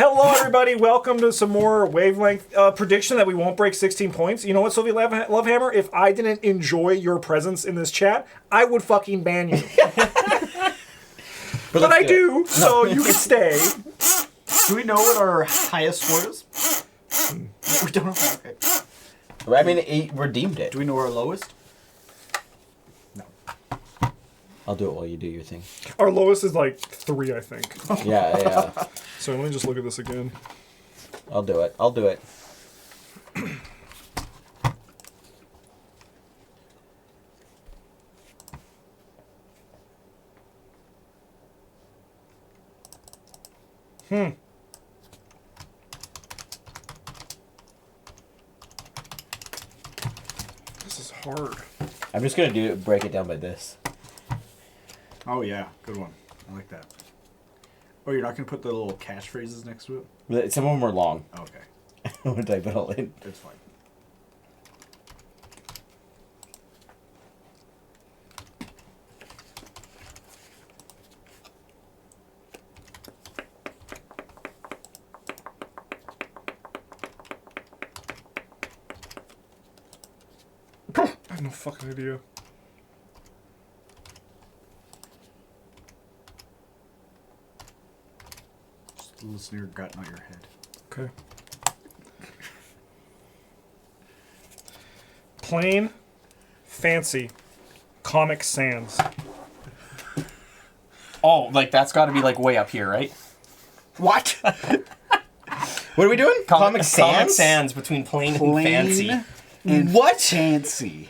Hello, everybody. Welcome to some more wavelength prediction that we won't break 16 points. You know what, Soviet Lovehammer? If I didn't enjoy your presence in this chat, I would fucking ban you. but I do, so you can stay. Do we know what our highest score is? We don't know. Okay. I mean, it redeemed it. Do we know our lowest? No. I'll do it while you do your thing. Our lowest is like 3, I think. Yeah. So let me just look at this again. I'll do it. I'll do it. This is hard. I'm just gonna break it down by this. Oh yeah, good one. I like that. Oh, you're not gonna put the little catchphrases next to it? Some of them are long. Oh, okay, I'm gonna type it all in. that's fine. I have no fucking idea. Just listen to your gut, not your head. Okay. Plain, fancy, Comic Sans. Oh, like that's got to be like way up here, right? What? What are we doing? Comic Sans? Comic Sans between plain and fancy. And What? fancy.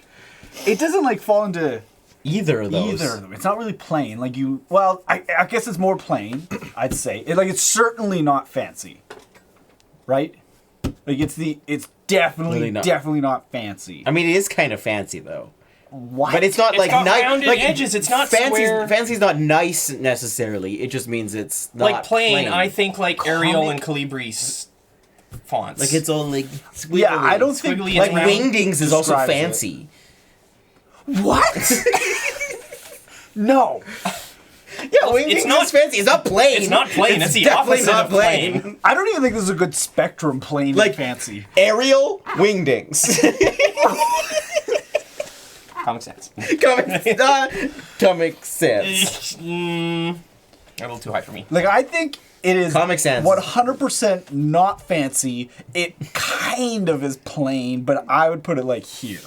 It doesn't like fall into Either of those. either of them. It's not really plain. Like you, well, I guess it's more plain. I'd say it's certainly not fancy, right? Like it's definitely Really not. definitely not fancy. I mean, it is kind of fancy though. What? But it's not It's like got nice. rounded Like edges, it's not fancy. square. Fancy's not nice necessarily. It just means it's not Like plain, I think like Arial and Calibri fonts. like it's all like squiggly. Yeah, I don't think Squiggly like and round. Wingdings is also describes it. fancy. What? No. Yeah, Wingdings it's not- is fancy. It's not plain. It's not plain. It's the definitely opposite not of plain. I don't even think this is a good spectrum, plain Like- and fancy. Arial Wingdings. Comic Sans. Comic Sans. A little too high for me. Like, I think it is Comic Sans. 100% not fancy. It kind of is plain, but I would put it like here.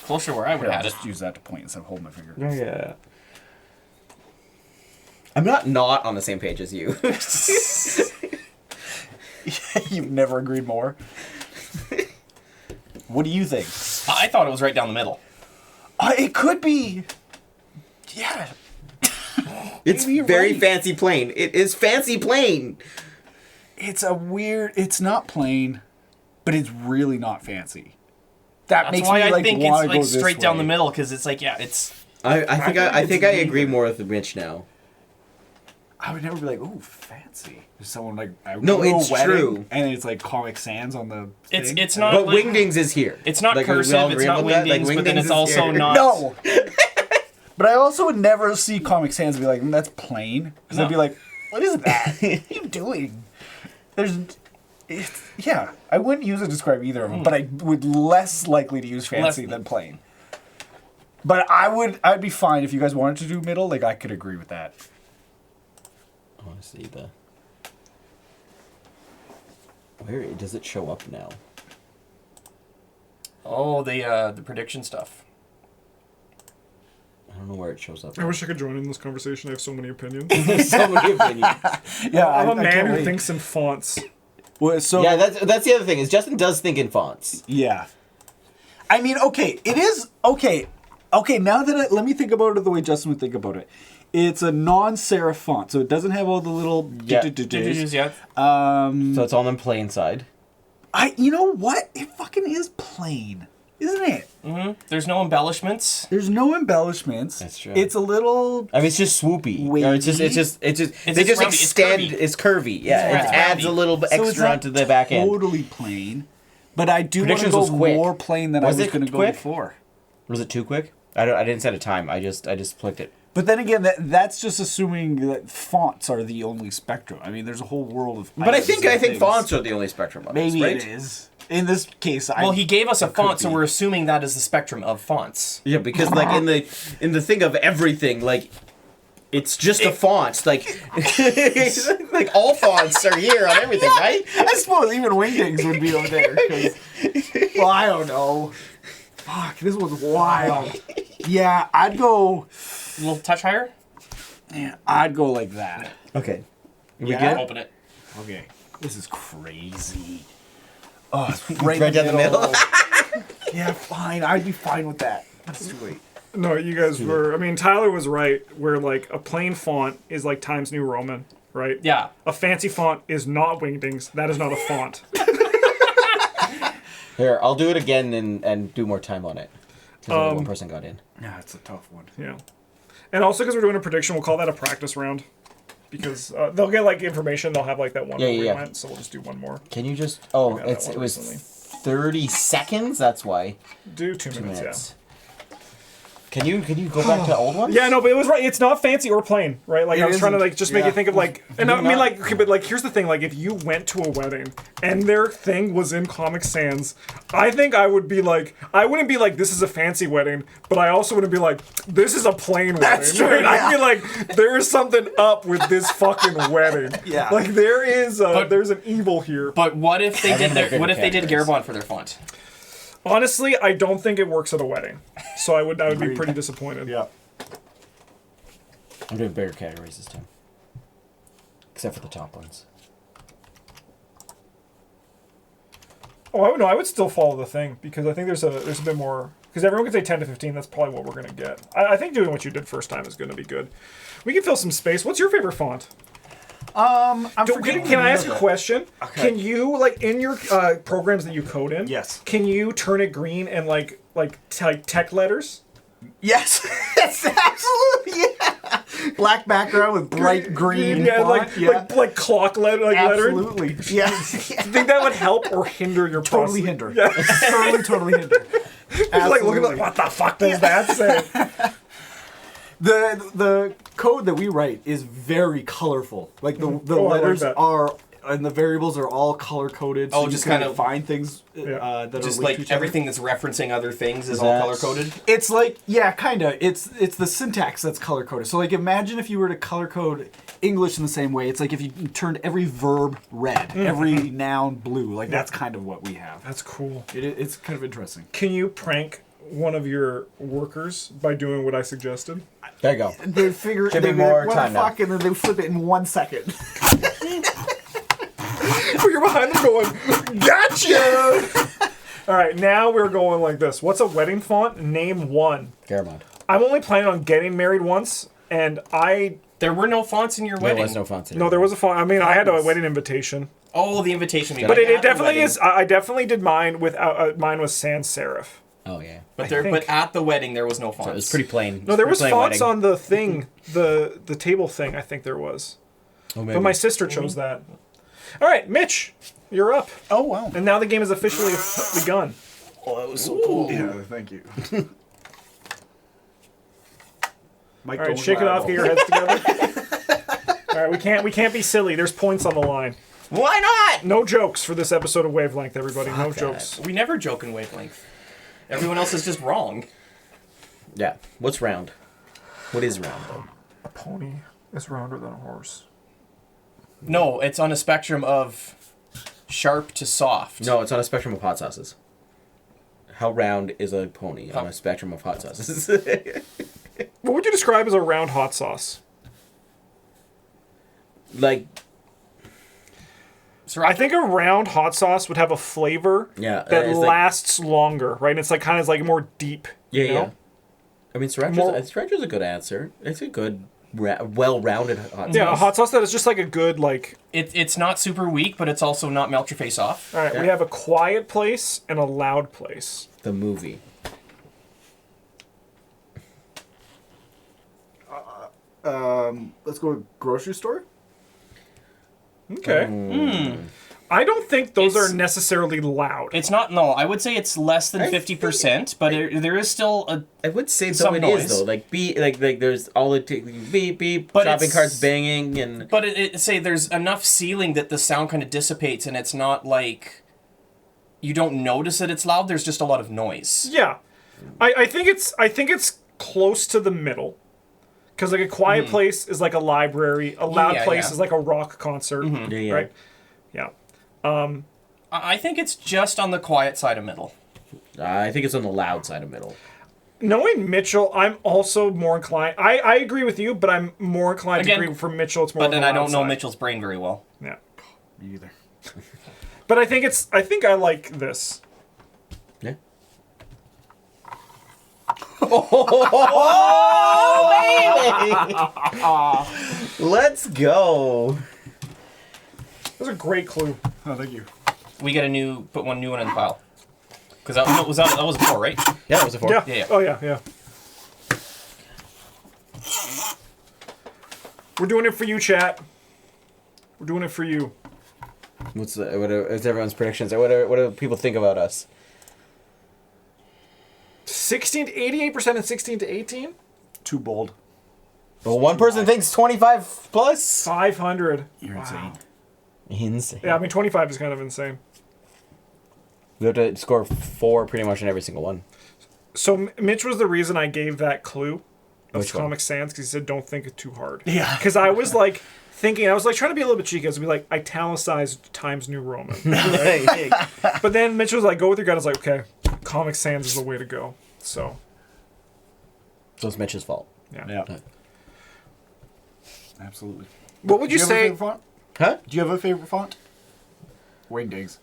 Closer where I would I'll have it. just use that to point instead of holding my finger. Yeah. I'm not on the same page as you. You've never agreed more. What do you think? I thought it was right down the middle. It could be. Yeah. It's Maybe you're very right. fancy plain. It is fancy plain. It's a weird. It's not plain, but it's really not fancy. That That's makes why me I like think want it's to like go this straight down way. the middle, because it's like, yeah, it's... I think I agree more with Mitch now. I would never be like, ooh, fancy. There's someone like No, go to a it's wedding, true. and it's like Comic Sans on the. Thing. It's not But like... Wingdings is here. It's not Like, are we all cursive, it's agreeing not with that? Like, Wingdings, but then Wingdings it's is also here. not... No. But I also would never see Comic Sans and be like, that's plain. Because I'd be like, what is that? What are you doing? Yeah, I wouldn't use it to describe either of them, but I would less likely to use fancy than plain. But I'd be fine if you guys wanted to do middle. Like, I could agree with that. I want to see the. Where does it show up now? Oh, the prediction stuff. I don't know where it shows up. I wish I could join in this conversation. I have so many opinions. There's so many opinions. Yeah, I'm a I man can't who wait. thinks in fonts. Well, so Yeah, that's the other thing is Justin does think in fonts. yeah. I mean, okay, it is okay. Okay, now that let me think about it the way Justin would think about it. It's a non-serif font, so it doesn't have all the little Yeah. do-do-do-dos. Yeah. So it's on the plain side. You know what? It fucking is plain, isn't it? There's no embellishments. There's no embellishments. That's true. It's a little. I mean, it's just swoopy. Or it's just they just It's they just roundy, it's extend. curvy. It's curvy. Yeah, It's it adds roundy. a little bit So it's extra not onto the back end. Totally plain, but I do want to Predictions go was quick. more plain than Was I was it going to go quick? before. Was it too quick? I didn't set a time. I just clicked it. But then again, that's just assuming that fonts are the only spectrum. I mean, there's a whole world of. But I think things. fonts are the only spectrum of Maybe right? it is. In this case, Well, he gave us a it could font, so be. we're assuming that is the spectrum of fonts. Yeah, because like in the thing of everything, like it's just a font. Like like all fonts are here on everything, right? I suppose even wingdings would be over there. 'Cause, well, I don't know. Fuck, this was wild. Yeah, I'd go. A little touch higher? Yeah, I'd go like that. Okay. We I'll open it. Okay. This is crazy. Oh, it's Right down the middle. Yeah, fine. I'd be fine with that. That's too late. No, you guys were. I mean, Tyler was right. Where like a plain font is like Times New Roman, right? Yeah. A fancy font is not Wingdings. That is not a font. Here, I'll do it again and do more time on it. Because only one person got in. Yeah, it's a tough one. Yeah. And also because we're doing a prediction, we'll call that a practice round. Because they'll get like information. They'll have like that one Yeah, where we yeah. went. So we'll just do one more. Can you just? Oh, got that it one was recently. 30 seconds. That's why. Do 2 minutes. 2 minutes. Can you go back to old ones? Yeah, no, but it was right. It's not fancy or plain, right? Like It I was trying to isn't. like just make Yeah. you think of like, and I you mean not- like, okay, but like here's the thing: like if you went to a wedding and their thing was in Comic Sans, I think I would be like, I wouldn't be like, this is a fancy wedding, but I also wouldn't be like, this is a plain wedding. That's true, Right? I'd yeah. be like, there is something up with this fucking wedding. Yeah. Like there is, there's an evil here. But what if they I did think they're what if they did categories. Garabon for their font? Honestly, I don't think it works at a wedding, so I would be Agreed. pretty disappointed. Yeah. I'm doing bigger categories this time. Except for the top ones. Oh, I would still follow the thing because I think there's a bit more because everyone can say 10 to 15. That's probably what we're gonna get. I think doing what you did first time is gonna be good. We can fill some space. What's your favorite font? I'm forgetting. Can the I name ask a of it. question? Okay. Can you like in your programs that you code in? Yes. Can you turn it green and like tech letters? Yes. Yes, absolutely. Yeah. Black background with bright green. Yeah, font. like clock lettering. Absolutely. Yeah. Do you think that would help or hinder your Totally process? hinder. Yeah. Totally hinder. Like looking like, what the fuck does that say? The code that we write is very colorful. Like the Oh, I like letters that. are and the variables are all color coded. Oh, you just can kind of- find things Yeah. that Just are linked to like each other. everything that's referencing other things is all That's- color coded. It's like kinda. It's the syntax that's color coded. So like imagine if you were to color code English in the same way. It's like if you turned every verb red, every noun blue. Like that's kind of what we have. That's cool. It's kind of interesting. Can you prank one of your workers by doing what I suggested? There you go. They figure Give me they more what time the now. fuck, and then they flip it in 1 second. Oh, you're behind them going, gotcha! All right, now we're going like this. What's a wedding font? Name one. Garamond. I'm only planning on getting married once, and There were no fonts in your There wedding. was no fonts in no, it. there was a font. I mean, I had a wedding invitation, Oh, the invitation. but I it had the definitely wedding. is. I definitely did mine without. Mine was sans serif. Oh, yeah. But think. at the wedding there was no fonts. So it was pretty plain. No, there was Pretty plain fonts wedding. on the thing, the table thing. I think there was, Oh, maybe. but my sister chose that. All right, Mitch, you're up, Oh wow. and now the game is officially begun. Oh, that was so cool. Yeah, thank you. Mike, All right, shake it off. Get your heads together. All right, we can't be silly. There's points on the line. Why not? No jokes for this episode of Wavelength, everybody. No that. jokes. We never joke in wavelength. Everyone else is just wrong. Yeah. What's round? What is round, though? A pony is rounder than a horse. No, it's on a spectrum of sharp to soft. No, it's on a spectrum of hot sauces. How round is a pony on a spectrum of hot sauces? What would you describe as a round hot sauce? Like, So I think a round hot sauce would have a flavor yeah, that it's like- lasts longer, right? And it's like kind of like more deep. yeah, you know? yeah. I mean, sriracha's a good answer. It's a good, well-rounded hot sauce. Yeah, a hot sauce that is just like a good like. it's not super weak, but it's also not melt your face off. All right, we Yeah. have a quiet place and a loud place. The movie. Let's go to grocery store. Okay. I don't think those It's- are necessarily loud. It's not. No, I would say it's less than I 50%, but there is still a. I would say Some though it noise. is though. Like like there's all the beep beep, But shopping it's- carts banging, and But say there's enough ceiling that the sound kind of dissipates, and it's not like you don't notice that it's loud. There's just a lot of noise. Yeah, I think it's close to the middle, because like a quiet place is like a library, a loud Yeah, place yeah. is like a rock concert, yeah. right? Yeah. I think it's just on the quiet side of middle. I think it's on the loud side of middle. Knowing Mitchell, I'm also more inclined. I agree with you, but I'm more inclined Again, to agree for Mitchell. It's more. But on then the I loud don't know side. Mitchell's brain very well. Yeah, Me either. but I think I like this. Yeah. Let's go. That's a great clue. Oh, thank you. We get put one new one in the pile. Because that was a 4, right? Yeah, that was a 4. Yeah. Yeah. Oh yeah, yeah. We're doing it for you, chat. We're doing it for you. What's everyone's predictions? What do people think about us? 16 to 88% and 16 to 18. Too bold. Well, one person thinks 25 plus. 500. You're insane. Insane. Yeah, I mean 25 is kind of insane. We have to score 4 pretty much on every single one. So Mitch was the reason I gave that clue of Which one? Comic Sans, because he said don't think it too hard. Yeah. Because I was like thinking, I was like trying to be a little bit cheeky. I was be like italicized Times New Roman. Right? But then Mitch was like, go with your gut. I was like, okay, Comic Sans is the way to go. So So it's Mitch's fault. yeah. Yeah. Absolutely. What would you Do have a say? favorite font? Huh? Do you have a favorite font? Wingdings.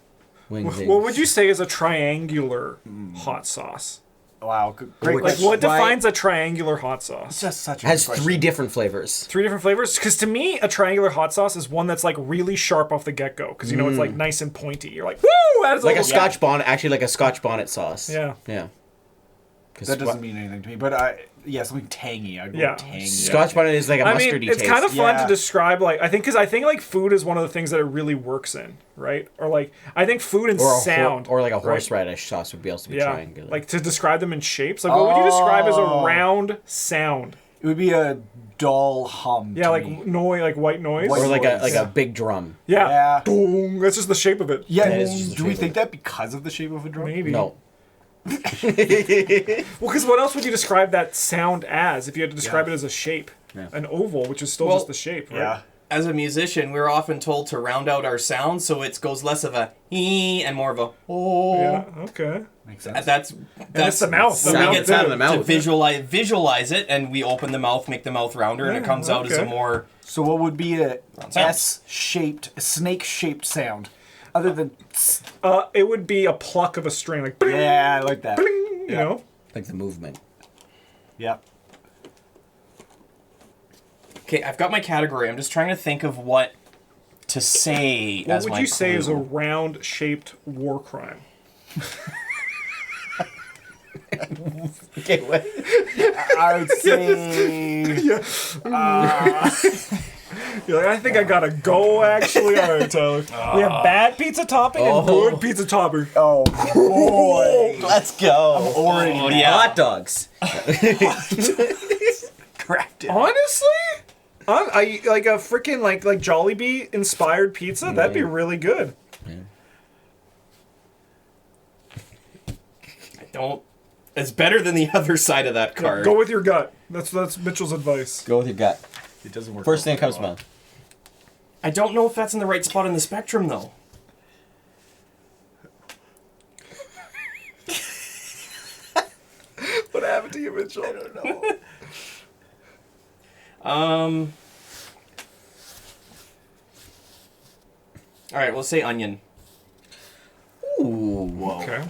Wings. What would you say is a triangular hot sauce? Wow. Great Which- Like, question. what Why- defines a triangular hot It's sauce? just such a Has good question. 3 different flavors. 3 different flavors? Because to me, a triangular hot sauce is one that's like really sharp off the get-go. Because, you know, it's like nice and pointy. You're like, woo! That is Like a little- Scotch bonnet, actually like a Scotch bonnet sauce. Yeah. Yeah. 'Cause That doesn't mean anything to me, but something tangy. I'd go Yeah. tangy. Scotch bonnet is like a I mustardy mean, it's taste. kind of fun Yeah. to describe, like, because I think, like, food is one of the things that it really works in, right? Or, like, I think food and sound. or like a right? horseradish sauce would be able to be Yeah. triangular. Like, to describe them in shapes. Like, what would you describe as a Oh. round sound? It would be a dull hum. Yeah, to like me. noise, like white noise. White or like noise. a big drum. Yeah. Yeah. Boom. That's just the shape of it. Yeah. That is just the Do we shape think of that because of the shape of a drum? Maybe. No. Well, because what else would you describe that sound as if you had to describe Yeah. it as a shape? Yeah. An oval, which is still Well, just the shape, right? Yeah. As a musician, we're often told to round out our sound so it goes less of a ee and more of a oh. Yeah, okay. Makes sense. That's it's the mouth. So The we mouth get too. out of the to mouth. visualize it, and we open the mouth, make the mouth rounder, and it Yeah, comes out as a okay. more. So what would be a Sound. S-shaped, snake-shaped sound? Other than It would be a pluck of a string, like bling, yeah, I like that. bling, you Yeah. know? Like the movement. Yeah. Okay, I've got my category. I'm just trying to think of what to say What as would my you say is a clue. round-shaped war crime? Okay, what? I would say You're like, I think I gotta go, actually. All right, Tyler. We have bad pizza topping and Oh. good pizza topping. oh boy. Let's go. Already Oh, yeah. Hot dogs. cracked it. Honestly? I like a freaking like Jollibee inspired pizza. That'd be really good. I don't. It's better than the other side of that card. Go with your gut. That's Mitchell's advice. Go with your gut. It doesn't work. First thing that comes to mind. I don't know if that's in the right spot in the spectrum, though. What happened to you, Mitchell? I don't know. All right, we'll say onion. Ooh. Okay.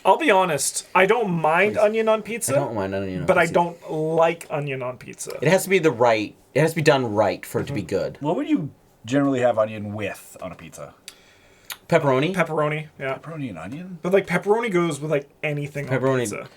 I'll be honest. I don't mind onion on I pizza, don't mind onion. on but I pizza. don't like onion on pizza. It has to be the right. It has to be done right for it to be good. What would you generally have onion with on a pizza? Pepperoni. Pepperoni, yeah. Pepperoni and onion? But like pepperoni goes with like anything on Pepperoni- pizza.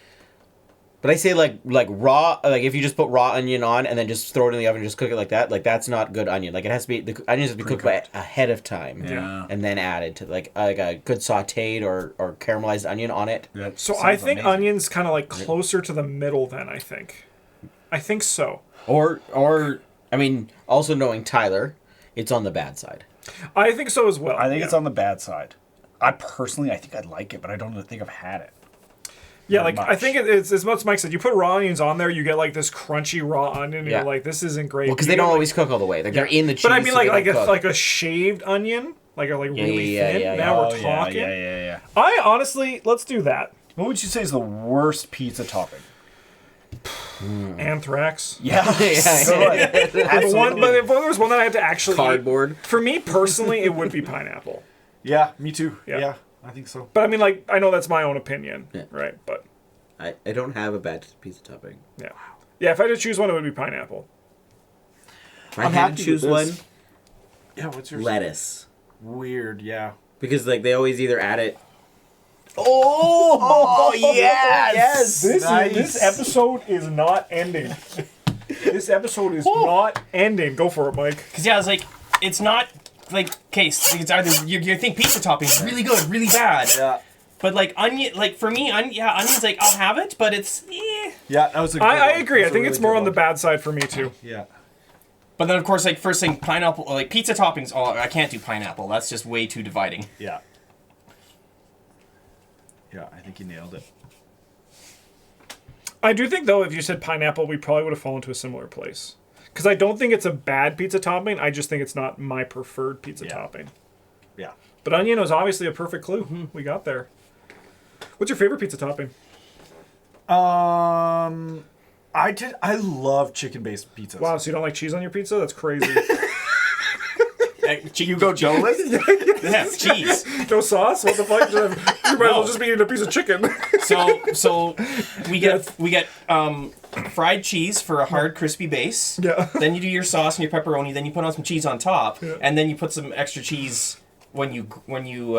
But I say like raw, like if you just put raw onion on and then just throw it in the oven and just cook it like that, like that's not good onion. Like it has to be, the onions have to be cooked ahead of time. Yeah. And then added to like a good sautéed or caramelized onion on it. That So sounds I think amazing. onion's kind of like closer to the middle then, I think. I think so. Or I mean, also knowing Tyler, it's on the bad side. I think so as well. I think yeah. it's on the bad side. I personally, I think I'd like it, but I don't think I've had it. Yeah, very like I much. think it's as much as Mike said. You put raw onions on there, you get like this crunchy raw onion. And Yeah. You're like, this isn't great. Well, because You they don't get, always cook all the way. Like they're in the cheese. But I mean, so like they don't cook. like a shaved onion, like really yeah, thin. yeah, Now Oh, we're talking. yeah. I honestly, let's do that. What would you say is the worst pizza topping? Anthrax. Yeah. Yeah. The one, but if there was one that I had to actually Cardboard. eat, for me personally, it would be pineapple. Yeah, me too. Yeah. Yeah, I think so. But I mean, like, I know that's my own opinion, Yeah. right? But I don't have a bad pizza topping. yeah, if I had to choose one, it would be pineapple. If I I'm had happy to choose with one, this. Yeah, what's yours? lettuce. Weird, yeah. Because like they always either add it. Oh, yes! This episode is not ending. This episode is not ending. Go for it, Mike. Because yeah, it's not like case. It's either you think pizza topping is really good, really bad. Yeah. But like onion, like for me, onion's like I'll have it, but it's Yeah, that was a good I one. agree. I That's a think really it's more good on the one. bad side for me too. Yeah. But then of course like first thing pineapple, like pizza toppings. Oh, I can't do pineapple. That's just way too dividing. Yeah. Yeah, I think you nailed it. I do think though, if you said pineapple, we probably would have fallen to a similar place. Because I don't think it's a bad pizza topping. I just think it's not my preferred pizza topping. Yeah. But onion was obviously a perfect clue. We got there. What's your favorite pizza topping? I love chicken-based pizzas. Wow, so you don't like cheese on your pizza? That's crazy. You go Joe-less? Yeah, cheese. No sauce? What the fuck? You might as well just be eating a piece of chicken. So we get fried cheese for a hard crispy base. Yeah. Then you do your sauce and your pepperoni. Then you put on some cheese on top, Yeah. and then you put some extra cheese when you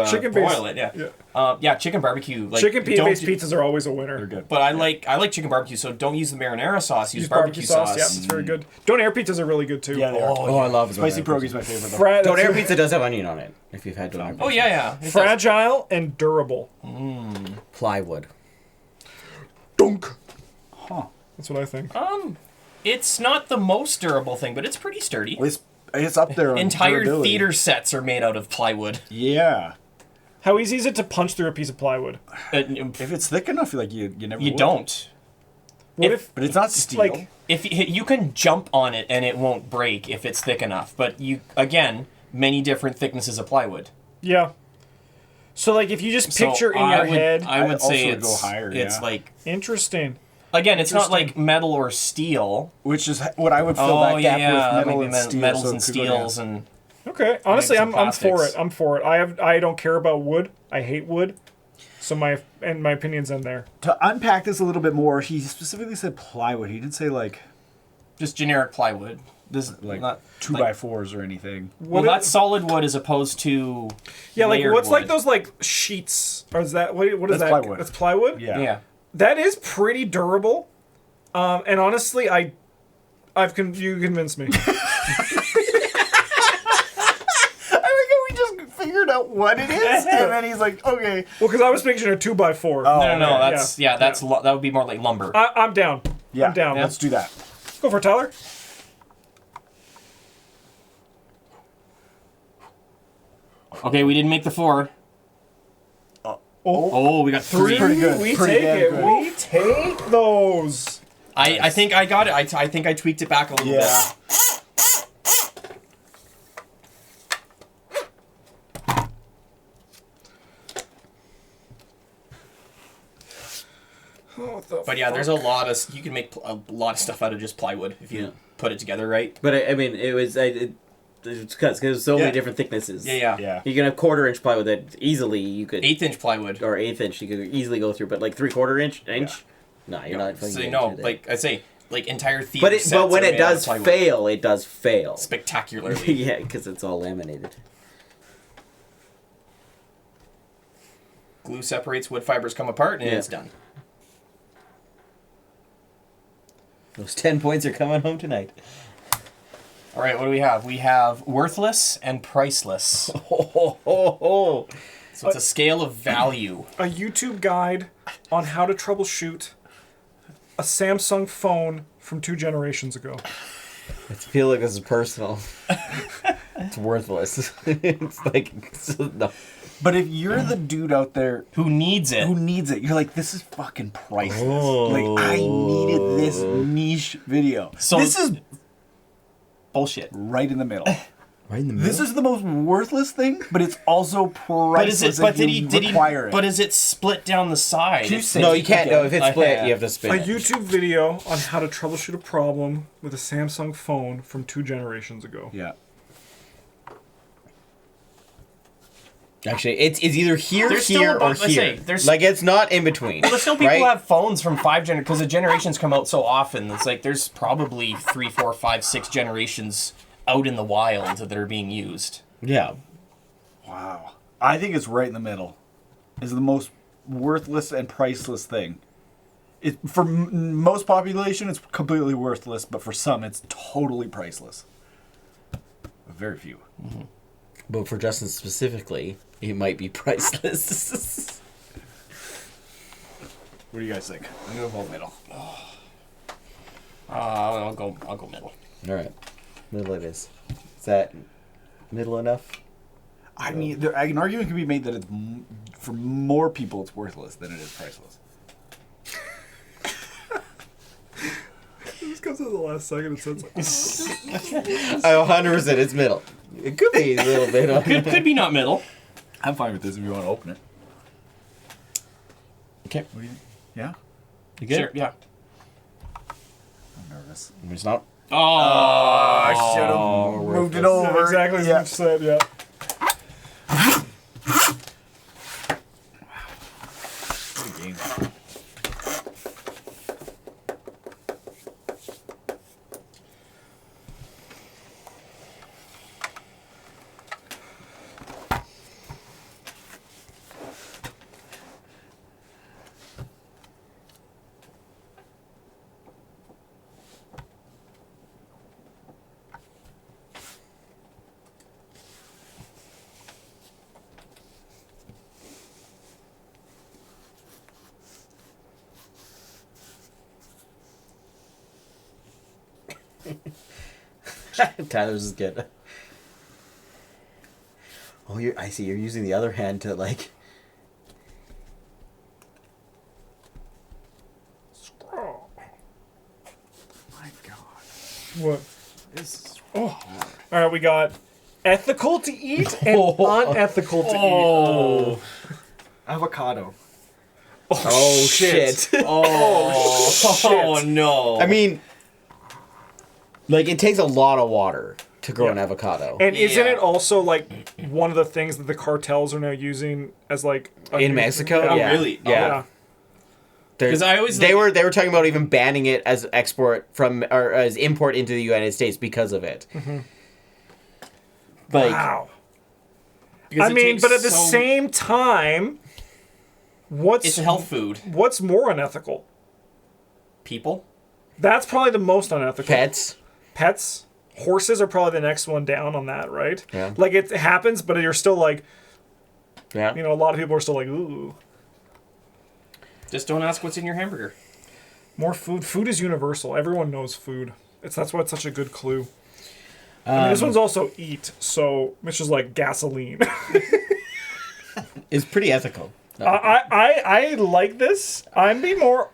Chicken boil based- it. Yeah. Chicken barbecue. Like, Chicken don't based do- pizzas are always a winner. They're good. But I like chicken barbecue, so don't use the marinara sauce. Use, Use barbecue sauce. Yeah, it's very good. Donair pizzas are really good too. Yeah, they are. Oh, I love Spicy pierogi's my favorite. Though. Donair pizza does have onion on it. If you've had donair pizza. Oh yeah. It does. Fragile and durable. Plywood. Dunk. Huh. That's what I think. It's not the most durable thing, but it's pretty sturdy. It's up there on Entire durability. theater sets are made out of plywood. Yeah. How easy is it to punch through a piece of plywood? If it's thick enough, like you never You would. don't. What If- if But it's not steel. like If you can jump on it and it won't break if it's thick enough, but you again many different thicknesses of plywood. yeah. So like if you just picture So in your head, I would also say would it's go higher, It's yeah. like interesting. again, it's not Interesting. like metal or steel. Which is what I would fill that gap with metal and steel. metals so and it could go steels down. and Okay. Honestly, some I'm for plastics. it. I'm for it. I don't care about wood. I hate wood. So my opinion's in there. To unpack this a little bit more, he specifically said plywood. He didn't say like just generic plywood. This like not 2x4s or anything. well, What that's solid wood as opposed to Yeah, like layered what's like wood. those like sheets? Or is that what is That's that? plywood. That's plywood. Yeah. Yeah. That is pretty durable. And honestly, you convinced me. I like how we just figured out what it is, and then he's like, okay. Well, because I was picturing a 2x4. Oh. No, yeah, that's yeah. that would be more like lumber. I'm down. Yeah, I'm down. let's do that. Go for it, Tyler. Okay, we didn't make the 4. Oh, we got 3. Pretty good. We Pretty take damn it. good. We take those. I think I got it. I think I tweaked it back a little Yeah. bit. But yeah, there's a lot of you can make a lot of stuff out of just plywood if you put it together right. But I mean, it's because there's so Yeah. many different thicknesses. Yeah. Yeah. You can have 1/4 inch plywood that easily you could 1/8 plywood. or 1/8 inch you could easily go through, but like 3/4 inch. No, you're not. fucking So getting no, through that. like I say, like entire theater. But sets when are it made out of does plywood. fail, it does fail. Spectacularly. Yeah, because it's all laminated. Glue separates wood fibers, come apart, and Yeah. it's done. Those 10 points are coming home tonight. All right, what do we have? We have worthless and priceless. Oh. So it's a scale of value. A YouTube guide on how to troubleshoot a Samsung phone from 2 generations ago. I feel like this is personal. It's worthless. It's like, no. But if you're the dude out there Who needs it? who needs it, you're like, this is fucking priceless. Oh. Like, I needed this niche video. So- this is Bullshit. right in the middle. Right in the middle. This is the most worthless thing, but it's also priceless. But if you require it. But is it split down the side? Can you say No, you can't. No, if it's I split, have. you have to A spin it. YouTube video on how to troubleshoot a problem with a Samsung phone from 2 generations ago. Yeah. Actually, it's either here, There's still here, about- or let's here. say, there's- like, it's not in between. Well, there's still people right? who have phones from 5 because the generations come out so often. It's like there's probably 3, 4, 5, 6 generations out in the wild that are being used. Yeah. Wow. I think it's right in the middle. Is the most worthless and priceless thing. It for most population, it's completely worthless, but for some, it's totally priceless. Very few. But for Justin specifically, it might be priceless. What do you guys think? I'm gonna vote middle. I'll go middle. All right. Middle it is. Is that middle enough? I mean, an argument can be made that it's, for more people, it's worthless than it is priceless. This comes at the last second. It says like, Oh, 100%. It's middle. It could be a little bit. On Could be not middle. I'm fine with this if you want to open it. Okay. What do you think? Yeah? You good? Sure, yeah. I'm nervous. It's not. Oh, I should have moved it over. yeah, exactly as you said, yeah. Good game. Tyler's is good. Oh, I see. You're using the other hand to like. My God. What? This is... All right, we got ethical to eat and unethical to eat. Oh. Avocado. Oh shit! Oh no. I mean, like it takes a lot of water to grow an avocado And isn't Yeah. it also like one of the things that the cartels are now using as like a in new- Mexico. Yeah. really? Yeah. Yeah. They're- 'Cause I always, they like- were talking about even banning it as export from or as import into the United States because of it. Like, Wow. Because I it mean, takes but at the so- same time, it's a health food. what's more unethical? People. That's probably the most unethical. pets. Pets. Horses are probably the next one down on that, right? Yeah. Like it happens, but you're still like, Yeah. you know, a lot of people are still like, ooh. Just don't ask what's in your hamburger. More food. Food is universal. Everyone knows food. That's why it's such a good clue. I mean, this one's also eat, so which is like gasoline. It's pretty ethical. No. I like this. I'm be more.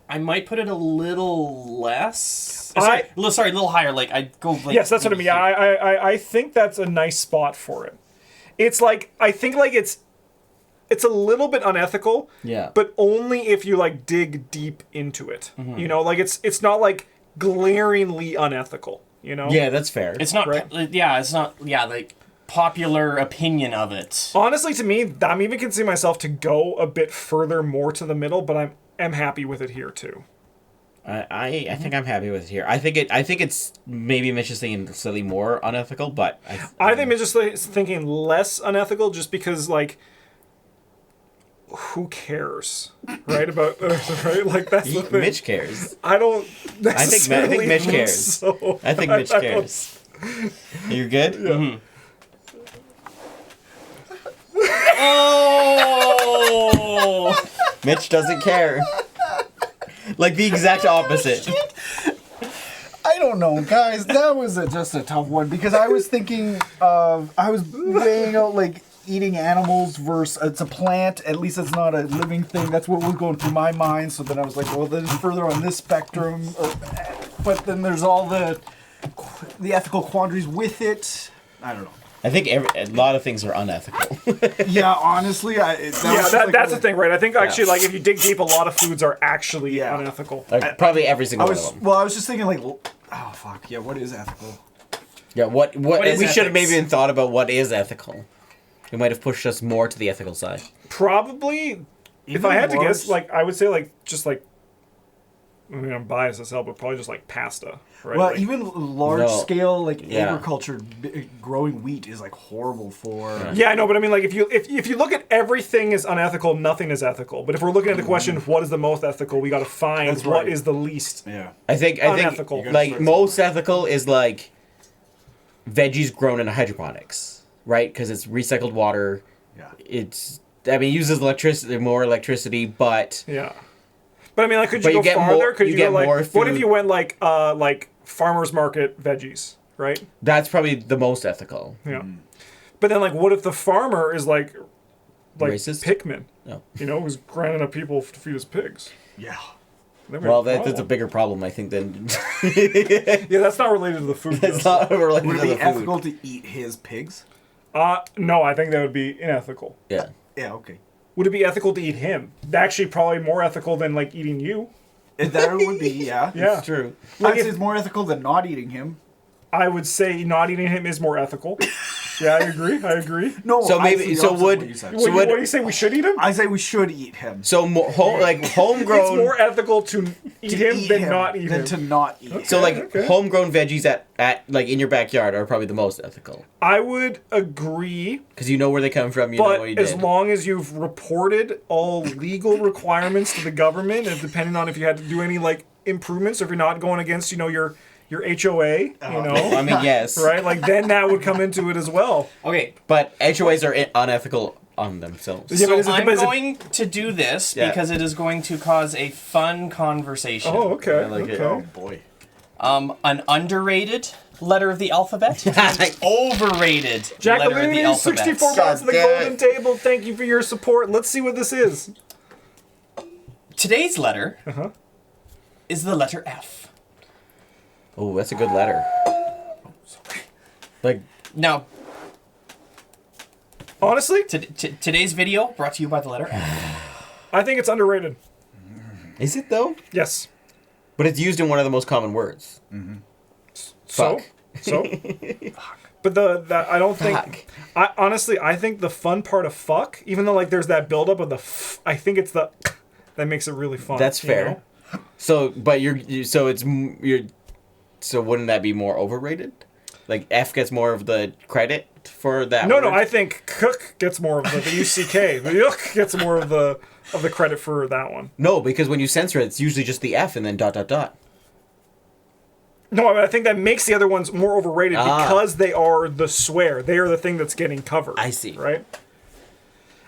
I might put it a little less. I- Sorry, a little higher. Like I'd go. Like, Yes, that's what I mean. I think that's a nice spot for it. It's like I think like it's a little bit unethical. Yeah. But only if you like dig deep into it. You know, like it's not like glaringly unethical. You know. Yeah, that's fair. It's not. Right. Yeah, it's not. Yeah, like popular opinion of it. Honestly, to me, I'm even considering myself to go a bit further, more to the middle, but I'm happy with it here too. I think I'm happy with it here. I think it's maybe Mitch is thinking slightly more unethical, but I think I'm just like, thinking less unethical, just because like who cares, right? About right, like that's the thing. Mitch cares. I don't I think necessarily Mitch think cares. so. I think Mitch I don't- cares. You're good? Mm-hmm. Oh! Mitch doesn't care. Like the exact opposite. I don't know, guys. That was just a tough one because I was thinking of I was weighing out like eating animals versus it's a plant. At least it's not a living thing. That's what was going through my mind. So then I was like, well, then further on this spectrum, but then there's all the ethical quandaries with it. I don't know. I think a lot of things are unethical. Yeah, honestly, that's the thing, right? I think actually, like, if you dig deep, a lot of foods are actually Yeah. unethical. Like, probably every single one of them. I was just thinking like, oh fuck, yeah, what is ethical? Yeah, what is we should have ethics? maybe even thought about what is ethical. It might have pushed us more to the ethical side. Probably, if Even I had to worse. guess, like, I would say, like, just like, I mean, I'm biased as hell, but probably just like pasta, right? Well, Like, even large scale like Yeah. agriculture, growing wheat is like horrible for. yeah, I know, but I mean, like, if you look at everything is unethical, nothing is ethical. But if we're looking at the question, what is the most ethical, we got to find That's what right. is the least. Yeah. I think Unethical. like most ethical is like veggies grown in hydroponics, right? Because it's recycled water. Yeah. It uses more electricity, but Yeah. But I mean, like, could But you you go get farther? more- Could you you get go like, more what if food. you went like farmers market veggies, right? that's probably the most ethical. Yeah. But then, like, what if the farmer is like Racist? Pikmin? No. You know, who's grinding up people to feed his pigs? Yeah. Then we Well, have that's a problem. bigger problem, I think, than Yeah, that's not related to the food. it's though. not related Would it to be the food. ethical to eat his pigs? No, I think that would be unethical. Yeah. Yeah. Okay. Would it be ethical to eat him? Actually, probably more ethical than like eating you. That would be, yeah. Yeah, It's true. Like I'd if- say it's more ethical than not eating him. I would say not eating him is more ethical. Yeah, I agree. I agree. No, So I maybe- say the so opposite of would- what you said. What, So do what- you say? We should eat him? I say we should eat him. So homegrown. It's more ethical to eat To him eat than him not eat than him. to not eat him. So like Okay. homegrown veggies at like in your backyard are probably the most ethical I would agree, because you know where they come from. You know but what you as did. long as you've reported all legal requirements to the government, and depending on if you had to do any like improvements, or if you're not going against, you know, your HOA, you know, I mean, yes, right? Like then that would come into it as well. Okay, But HOAs are unethical on themselves. Yeah, so but is it- I'm but is it- going to do this Yeah. because it is going to cause a fun conversation. Oh, okay. I like it. Okay. boy. An underrated letter of the alphabet, overrated letter of the Jacqueline, alphabet. 64 months of the God damn golden it. table. Thank you for your support. Let's see what this is. Today's letter Uh-huh. is the letter F. Oh, that's a good letter. Like, Now, Honestly, today's video brought to you by the letter F. I think it's underrated. is it though? Yes. But it's used in one of the most common words. So, Fuck. so. But I don't think. Fuck. Honestly, I think the fun part of fuck, even though like there's that buildup of the, I think it's the that makes it really fun. That's you fair. know? So, but so wouldn't that be more overrated? Like F gets more of the credit for that. No, word? no. I think cook gets more of the UCK. The yuck gets more of the credit for that one. No, because when you censor it, it's usually just the F and then ... No, I mean, I think that makes the other ones more overrated Ah. because they are the swear. They are the thing that's getting covered. I see. Right?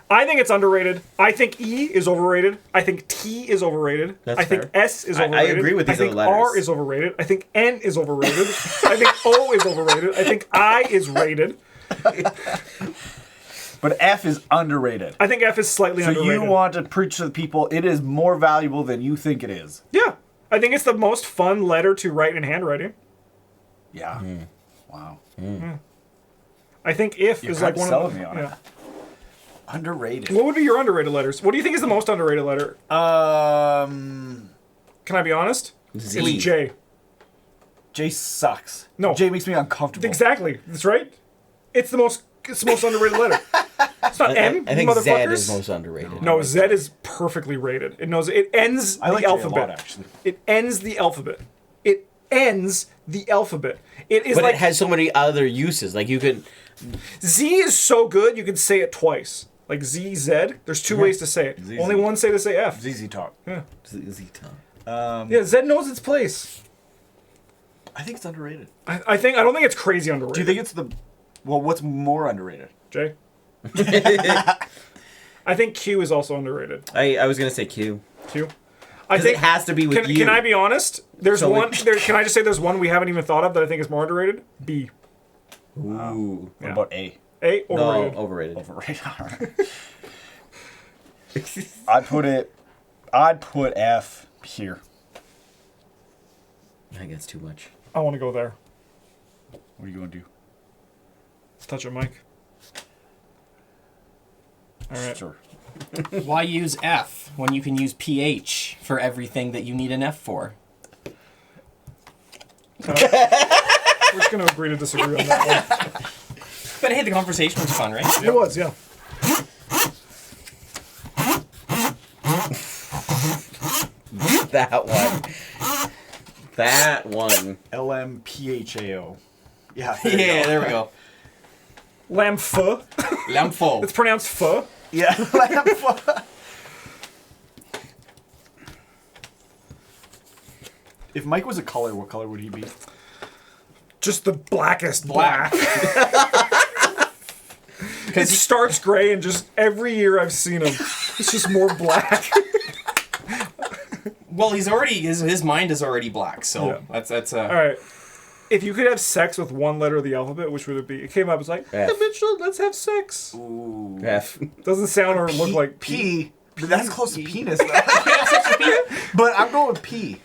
I think it's underrated. I think E is overrated. I think T is overrated. That's I think fair. S is I overrated. agree with these I think other letters. R is overrated. I think N is overrated. I think O is overrated. I think I is rated. But F is underrated. I think F is slightly So underrated. you want to preach to the people it is more valuable than you think it is. Yeah. I think it's the most fun letter to write in handwriting. Yeah. Wow. I think if You're is like kinda one of selling the. me on Yeah. it. Underrated. What would be your underrated letters? What do you think is the most underrated letter? Um, Can I be honest? Z. It's J. J sucks. No. J makes me uncomfortable. Exactly. That's right. It's the most underrated letter. It's not M, I think Z motherfuckers. is most underrated. No, Z is perfectly rated. It knows it ends I like the J a alphabet. lot, actually. It ends the alphabet. It ends the alphabet. It is But like it has so many other uses. Like you could. Z is so good you can say it twice. Like Z, Z. There's two ways to say it. ZZ. Only one say to say F. ZZ Talk. Yeah. Z-Tongue. Z knows its place. I think it's underrated. I don't think it's crazy underrated. Do you think it's the? Well, what's more underrated? Jay? I think Q is also underrated. I was gonna say Q. Q. I Because it has to be with you. Can I be honest? There's So one. we- Can I just say there's one we haven't even thought of that I think is more underrated? B. Ooh. What about A? A No, overrated. overrated. Overrated. Alright. I'd put F here. I think that's too much. I want to go there. What are you gonna do? Touch it, Mike. All right. Sure. Why use F when you can use PH for everything that you need an F for? We're just gonna agree to disagree on that one. But hey, the conversation was fun, right? It was, yeah. That one. That one. LMPHAO. Yeah. Yeah, there we go. Lamb pho. Lamfo. It's pronounced pho. Yeah. If Mike was a color, what color would he be? Just the blackest Black. black. It starts gray, and just every year I've seen him, it's just more black. Well, he's already his mind is already black, so Yeah. that's All right. If you could have sex with one letter of the alphabet, which would it be? It came up, it's like, F. hey, Mitchell, let's have sex. Ooh. F. Doesn't sound or look like P. But that's close to penis, though. But I'm going with P.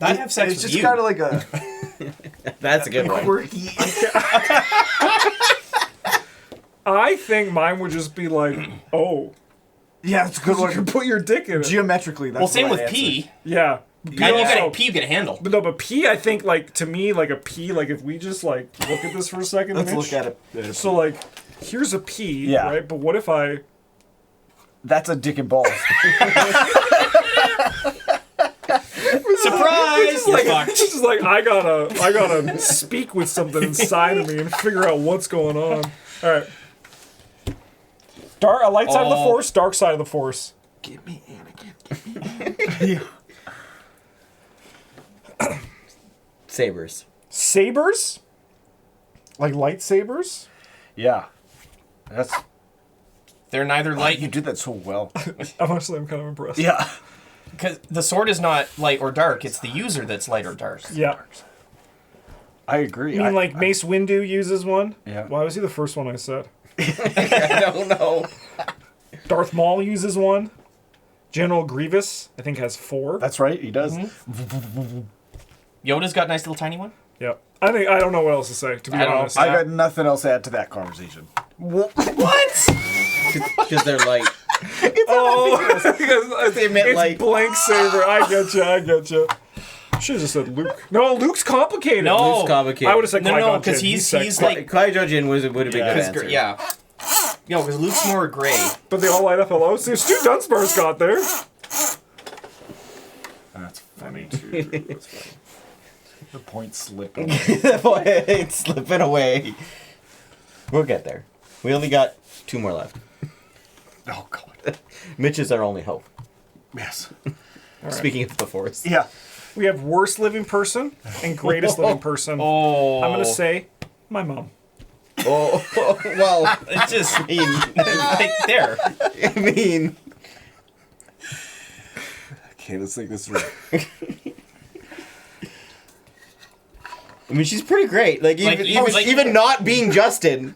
I'd have sex It's with just you. kind of like a That's a good one. quirky. I think mine would just be like, oh. Yeah, that's a good You can one. put your dick in it. Geometrically, that's Well, the same right with answer. P. Yeah. And you also- got P, you get a handle. But no, but P, I think, like, to me, like a P, like, if we just, like, look at this for a second. Let's Mitch. look at it. So, like, here's a P, Yeah. right? But what if I... That's a dick and balls. Surprise! You're fucked. It's just like, I gotta speak with something inside of me and figure out what's going on. All right. A light side of the force, dark side of the force. Give me Anakin. Sabers. Sabers? Like lightsabers? Yeah. That's. They're neither You light did that so well. Honestly, I'm kind of impressed. Yeah. because the sword is not light or dark. It's the user that's light or dark. Yeah. I agree. You mean like Mace Windu uses one? Yeah. Why was he the first one I said? I don't know. Darth Maul uses one. General Grievous, I think, has 4. That's right. He does. Yoda's got a nice little tiny one. Yeah. I don't know what else to say, to be I don't- honest. I got nothing else to add to that conversation. What? Because they're light. Oh, because They meant it's like- blank saber. I get you. Should have just said Luke. No, Luke's complicated. No. Luke's complicated. I would have said No, Qui-Gon because Jinn. he's sexy. like, Qui-Gon Jinn would have been a good answer. yeah. Yo, because Luke's more gray. But they all light up hello. See, Stu Dunspar's got there. That's funny too. That's funny. The point slipped. away. It's slipping away. We'll get there. We only got 2 more left. Oh god. Mitch is our only hope. Yes. Speaking of the Force. Yeah. We have worst living person and greatest living person. Oh. I'm gonna say my mom. Oh, well, It's just I mean, right there. I mean, Okay, let's think this through. she's pretty great. Like Like, even not being Justin.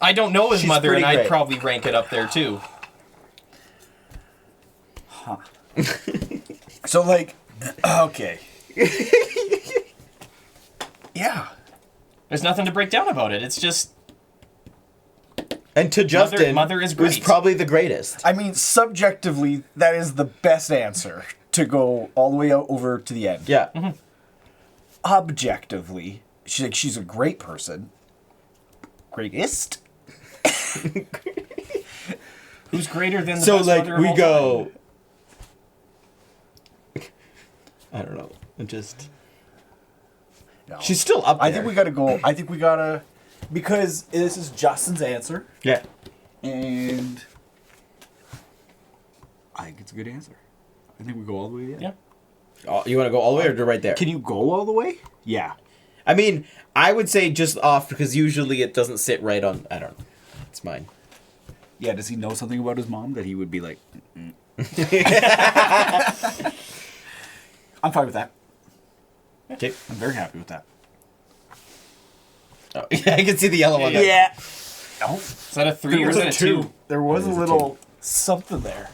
I don't know his She's mother, pretty and I'd great. probably rank it up there too. So like, okay. Yeah. There's nothing to break down about it. It's just And to Justin, Mother is was great. probably the greatest. I mean, subjectively, that is the best answer to go all the way out over to the end. Yeah. Objectively, she's a great person. Greatest. who's greater than the So best like mother of we all go. time? I don't know. It just No. she's still up there. I think we gotta go. I think we gotta. Because this is Justin's answer, Yeah. and I think it's a good answer. I think we go all the way to the end. Yeah. Oh, you want to go all the way or right there? Can you go all the way? Yeah. I mean, I would say just off because usually it doesn't sit right on. I don't know. It's mine. Yeah, does he know something about his mom that he would be like, mm-mm. I'm fine with that. Okay. I'm very happy with that. Oh, yeah, I can see the yellow one. Yeah. Oh, Is that a 3 or is was it a 2? there was a It is a little something there.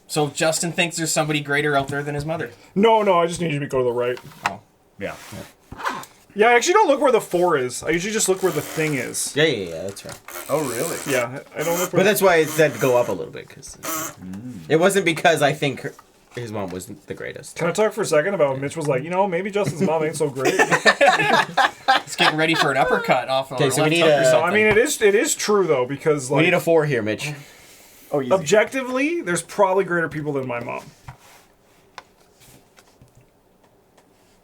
So Justin thinks there's somebody greater out there than his mother. No, I just need you to go to the right. Oh. Yeah. Yeah, I actually don't look where the 4 is. I usually just look where the thing is. Yeah, that's right. Oh, really? Yeah, I don't look But where that's why it said go up a little bit because it wasn't because I think his mom wasn't the greatest. Can I talk for a second about Mitch was like, maybe Justin's mom ain't so great. He's getting ready for an uppercut off of Okay, our so we left need hook or a- something. I mean, it is true though, because We like need a 4 here, Mitch. Oh, easy. objectively, there's probably greater people than my mom.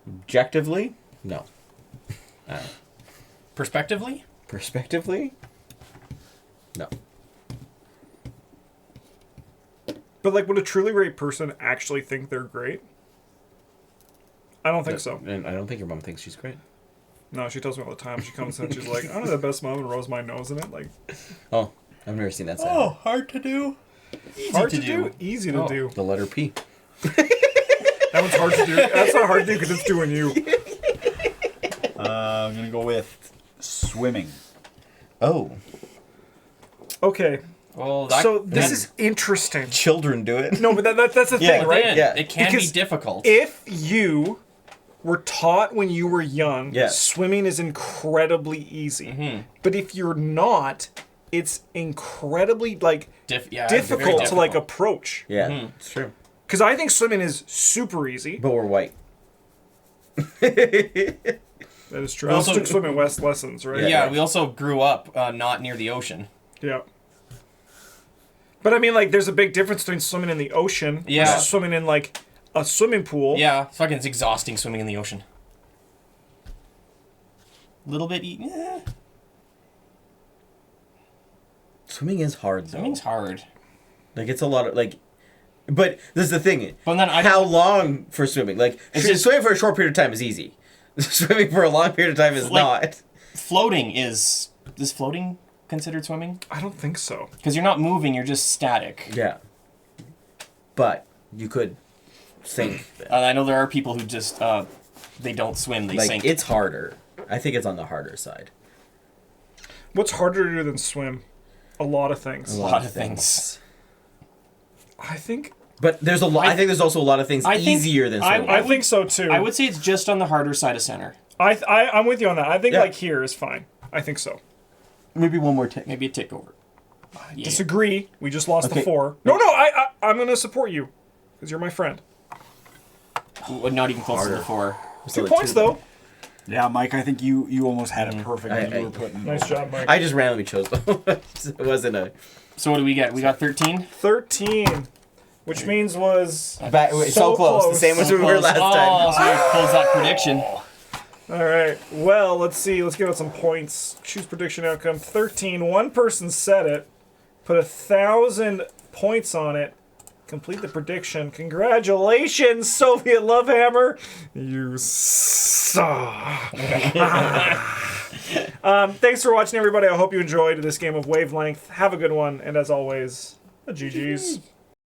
Objectively, no. Prospectively? Prospectively, no. But like, would a truly great person actually think they're great? I don't think so. And I don't think your mom thinks she's great. No, she tells me all the time. She comes in, she's like, "I'm the best mom," and rolls my nose in it. Like, Oh, I've never seen that side. hard to do. Easy hard to do, easy to Oh. do. The letter P. That one's hard to do. That's not hard to do because it's doing you. I'm going to go with swimming. Oh, Okay, Well, so this is interesting. children do it. No, but that's the Yeah, thing, right? Right? Yeah. It can Because be difficult. If you were taught when you were young, Yeah. swimming is incredibly easy. Mm-hmm. But if you're not, it's incredibly like very difficult to like difficult. approach. Yeah, it's true. Because I think swimming is super easy. But we're white. That is true. I also Also- took swimming west lessons, right? Yeah, we also grew up not near the ocean. Yeah. But I mean, like, there's a big difference between swimming in the ocean Yeah. versus swimming in like a swimming pool. Yeah, it's exhausting swimming in the ocean. Little bit. Swimming is hard though. Swimming's hard. Like it's a lot of like. But this is the thing. But then How long for swimming? Like It's just- swimming for a short period of time is easy. Swimming for a long period of time is Like- not. Floating is floating considered swimming? I don't think so. Because you're not moving, you're just static. Yeah. But you could sink. I know there are people who just they don't swim, they Like sink. it's harder. I think it's on the harder side. What's harder to do than swim? A lot of things. a lot of things. I think. But there's a lot. I think there's also a lot of things I think- easier than swimming. I think so too. I would say it's just on the harder side of center. I'm with you on that. I think Yeah. like here is fine. I think so. Maybe one more tick. Maybe a tick over. Yeah. Disagree. We just lost the Okay. 4. No, I'm gonna support you because you're my friend. Not even close to the 4. 2 points though. Yeah, Mike, I think you almost had it perfect when I- you were putting. Nice job, Mike. I just randomly chose them. It wasn't a. So what do we get? We got 13? 13, which means was So close. The same as we were last time. So we close that prediction. all right. Well, let's see. Let's give it some points. Choose prediction outcome. 13. One person said it. Put 1,000 points on it. Complete the prediction. Congratulations, Soviet Lovehammer. You suck. Thanks for watching, everybody. I hope you enjoyed this game of Wavelength. Have a good one. And as always, GG's.